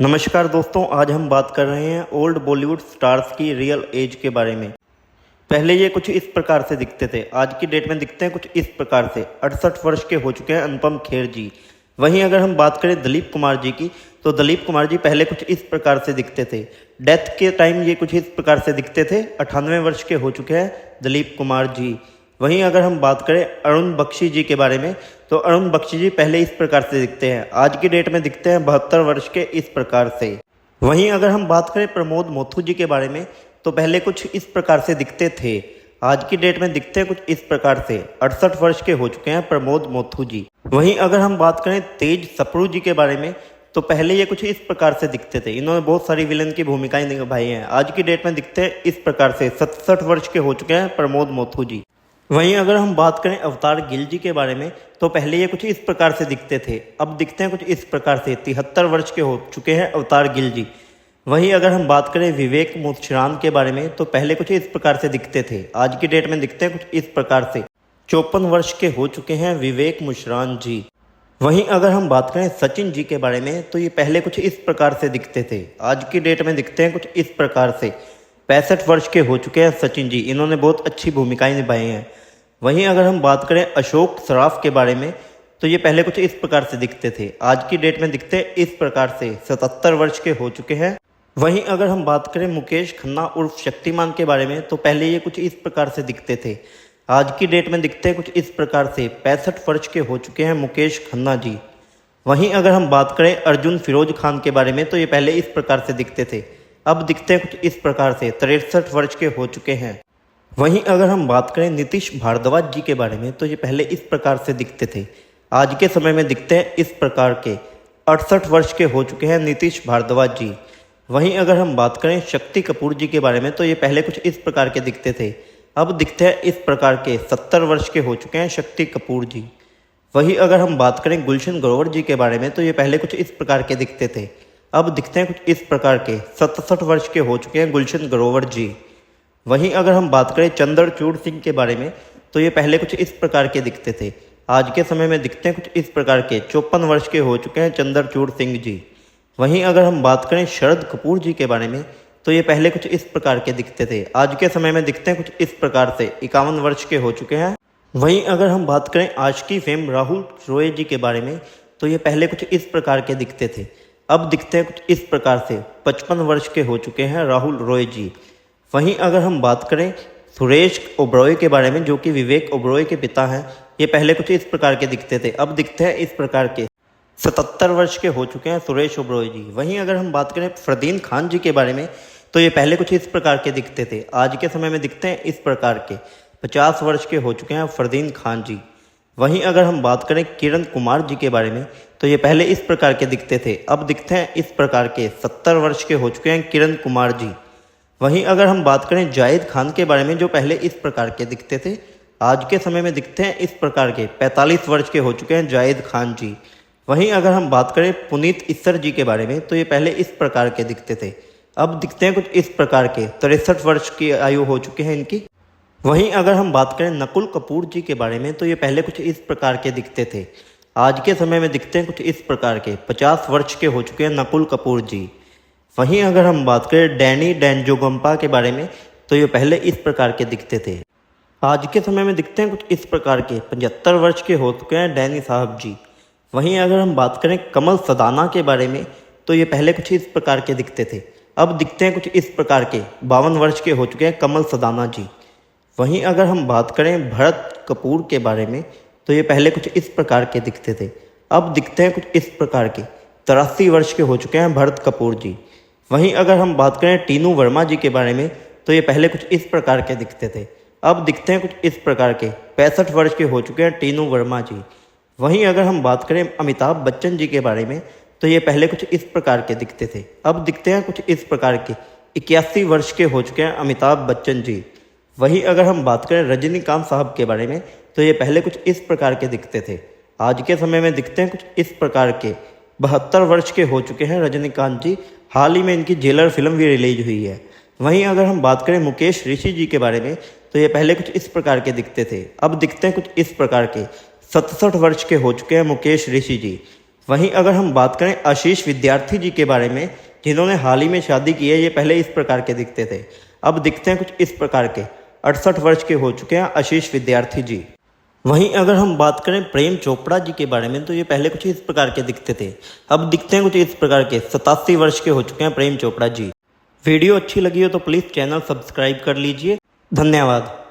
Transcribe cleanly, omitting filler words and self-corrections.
नमस्कार दोस्तों, आज हम बात कर रहे हैं ओल्ड बॉलीवुड स्टार्स की रियल एज के बारे में। पहले ये कुछ इस प्रकार से दिखते थे, आज की डेट में दिखते हैं कुछ इस प्रकार से। 68 वर्ष के हो चुके हैं अनुपम खेर जी। वहीं अगर हम बात करें दिलीप कुमार जी की, तो दिलीप कुमार जी पहले कुछ इस प्रकार से दिखते थे। डेथ के टाइम ये कुछ इस प्रकार से दिखते थे। 98 वर्ष के हो चुके हैं दिलीप कुमार जी। वहीं अगर हम बात करें अरुण बख्शी जी के बारे में, तो अरुण बख्शी जी पहले इस प्रकार से दिखते हैं, आज की डेट में दिखते हैं 72 वर्ष के इस प्रकार से। वहीं अगर हम बात करें प्रमोद मोथू जी के बारे में, तो पहले कुछ इस प्रकार से दिखते थे, आज की डेट में दिखते हैं कुछ इस प्रकार से। 68 वर्ष के हो चुके हैं प्रमोद मोथू जी। वहीं अगर हम बात करें तेज सप्रू जी के बारे में, तो पहले ये कुछ इस प्रकार से दिखते थे। इन्होंने बहुत सारी विलन की भूमिकाएं निभाई हैं, आज की डेट में दिखते हैं इस प्रकार से। 67 वर्ष के हो चुके हैं प्रमोद मोथू जी। वहीं अगर हम बात करें अवतार गिल जी के बारे में, तो पहले ये कुछ इस प्रकार से दिखते थे, अब दिखते हैं कुछ इस प्रकार से। 73 वर्ष के हो चुके हैं अवतार गिल जी। वहीं अगर हम बात करें विवेक मुश्रान के बारे में, तो पहले कुछ इस प्रकार से दिखते थे, आज की डेट में दिखते हैं कुछ इस प्रकार से। 54 वर्ष के हो चुके हैं विवेक मुश्रान जी। वहीं अगर हम बात करें सचिन जी के बारे में, तो ये पहले कुछ इस प्रकार से दिखते थे, आज की डेट में दिखते हैं कुछ इस प्रकार से। 65 वर्ष के हो चुके हैं सचिन जी। इन्होंने बहुत अच्छी भूमिकाएं निभाई हैं। वहीं अगर हम बात करें अशोक सराफ के बारे में, तो ये पहले कुछ इस प्रकार से दिखते थे, आज की डेट में दिखते हैं इस प्रकार से। 77 वर्ष के हो चुके हैं। वहीं अगर हम बात करें मुकेश खन्ना उर्फ शक्तिमान के बारे में, तो पहले ये कुछ इस प्रकार से दिखते थे, आज की डेट में दिखते हैं कुछ इस प्रकार से। 65 वर्ष के हो चुके हैं मुकेश खन्ना जी। वहीं अगर हम बात करें अर्जुन फिरोज खान के बारे में, तो ये पहले इस प्रकार से दिखते थे, अब दिखते हैं कुछ इस प्रकार से। 63 वर्ष के हो चुके हैं। वहीं अगर हम बात करें नीतीश भारद्वाज जी के बारे में, तो ये पहले इस प्रकार से दिखते थे, आज के समय में दिखते हैं इस प्रकार के। 68 वर्ष के हो चुके हैं नीतीश भारद्वाज जी। वहीं अगर हम बात करें शक्ति कपूर जी के बारे में, तो ये पहले कुछ इस प्रकार के दिखते थे, अब दिखते हैं इस प्रकार के। 70 वर्ष के हो चुके हैं शक्ति कपूर जी। वहीं अगर हम बात करें गुलशन ग्रोवर जी के बारे में, तो ये पहले कुछ इस प्रकार के दिखते थे, अब दिखते हैं कुछ इस प्रकार के। 67 वर्ष के हो चुके हैं गुलशन ग्रोवर जी। वहीं अगर हम बात करें चंद्रचूड़ सिंह के बारे में, तो ये पहले कुछ इस प्रकार के दिखते थे, आज के समय में दिखते हैं कुछ इस प्रकार के। 54 वर्ष के हो चुके हैं चंद्रचूड़ सिंह जी। वहीं अगर हम बात करें शरद कपूर जी के बारे में, तो ये पहले कुछ इस प्रकार के दिखते थे, आज के समय में दिखते हैं कुछ इस प्रकार से। 51 वर्ष के हो चुके हैं। वहीं अगर हम बात करें आशिकी फेम राहुल रॉय जी के बारे में, तो ये पहले कुछ इस प्रकार के दिखते थे, अब दिखते हैं कुछ इस प्रकार से। 55 वर्ष के हो चुके हैं राहुल रॉय जी। वहीं अगर हम बात करें सुरेश ओबरॉय के बारे में, जो कि विवेक ओबरॉय के पिता हैं, ये पहले कुछ इस प्रकार के दिखते थे, अब दिखते हैं इस प्रकार के। 77 वर्ष के हो चुके हैं सुरेश ओबरॉय जी। वहीं अगर हम बात करें फरदीन खान जी के बारे में, तो ये पहले कुछ इस प्रकार के दिखते थे, आज के समय में दिखते हैं इस प्रकार के। 50 वर्ष के हो चुके हैं फरदीन खान जी। वहीं अगर हम बात करें किरण कुमार जी के बारे में, तो ये पहले इस प्रकार के दिखते थे, अब दिखते हैं इस प्रकार के। 70 वर्ष के हो चुके हैं किरण कुमार जी। वहीं अगर हम बात करें जाहिद खान के बारे में, जो पहले इस प्रकार के दिखते थे, आज के समय में दिखते हैं इस प्रकार के। 45 वर्ष के हो चुके हैं जाहिद खान जी। वहीं अगर हम बात करें पुनीत इस्सर जी के बारे में, तो ये पहले इस प्रकार के दिखते थे, अब दिखते हैं कुछ इस प्रकार के। 63 वर्ष की आयु हो चुके हैं इनकी। वहीं अगर हम बात करें नकुल कपूर जी के बारे में, तो ये पहले कुछ इस प्रकार के दिखते थे, आज के समय में दिखते हैं कुछ इस प्रकार के। 50 वर्ष के हो चुके हैं नकुल कपूर जी। वहीं अगर हम बात करें डैनी डेंजोगम्पा के बारे में, तो ये पहले इस प्रकार के दिखते थे, आज के समय में दिखते हैं कुछ इस प्रकार के। 75 वर्ष के हो चुके हैं डैनी साहब जी। वहीं अगर हम बात करें कमल सदाना के बारे में, तो ये पहले कुछ इस प्रकार के दिखते थे, अब दिखते हैं कुछ इस प्रकार के। 52 वर्ष के हो चुके हैं कमल सदाना जी। वहीं अगर हम बात करें भरत कपूर के बारे में, तो ये पहले कुछ इस प्रकार के दिखते थे, अब दिखते हैं कुछ इस प्रकार के। 83 वर्ष के हो चुके हैं भरत कपूर जी। वहीं अगर हम बात करें टीनू वर्मा जी के बारे में, तो ये पहले कुछ इस प्रकार के दिखते थे, अब दिखते हैं कुछ इस प्रकार के। 65 वर्ष के हो चुके हैं टीनू वर्मा जी। वहीं अगर हम बात करें अमिताभ बच्चन जी के बारे में, तो ये पहले कुछ इस प्रकार के दिखते थे, अब दिखते हैं कुछ इस प्रकार के। 81 वर्ष के हो चुके हैं अमिताभ बच्चन जी। वहीं अगर हम बात करें रजनीकांत साहब के बारे में, तो ये पहले कुछ इस प्रकार के दिखते थे, आज के समय में दिखते हैं कुछ इस प्रकार के। 72 वर्ष के हो चुके हैं रजनीकांत जी। हाल ही में इनकी जेलर फिल्म भी रिलीज हुई है। वहीं अगर हम बात करें मुकेश ऋषि जी के बारे में, तो ये पहले कुछ इस प्रकार के दिखते थे, अब दिखते हैं कुछ इस प्रकार के। 67 वर्ष के हो चुके हैं मुकेश ऋषि जी। वहीं अगर हम बात करें आशीष विद्यार्थी जी के बारे में, जिन्होंने हाल ही में शादी की है, ये पहले इस प्रकार के दिखते थे, अब दिखते हैं कुछ इस प्रकार के। 68 वर्ष के हो चुके हैं आशीष विद्यार्थी जी। वहीं अगर हम बात करें प्रेम चोपड़ा जी के बारे में, तो ये पहले कुछ इस प्रकार के दिखते थे, अब दिखते हैं कुछ इस प्रकार के। 87 वर्ष के हो चुके हैं प्रेम चोपड़ा जी। वीडियो अच्छी लगी हो तो प्लीज़ चैनल सब्सक्राइब कर लीजिए। धन्यवाद।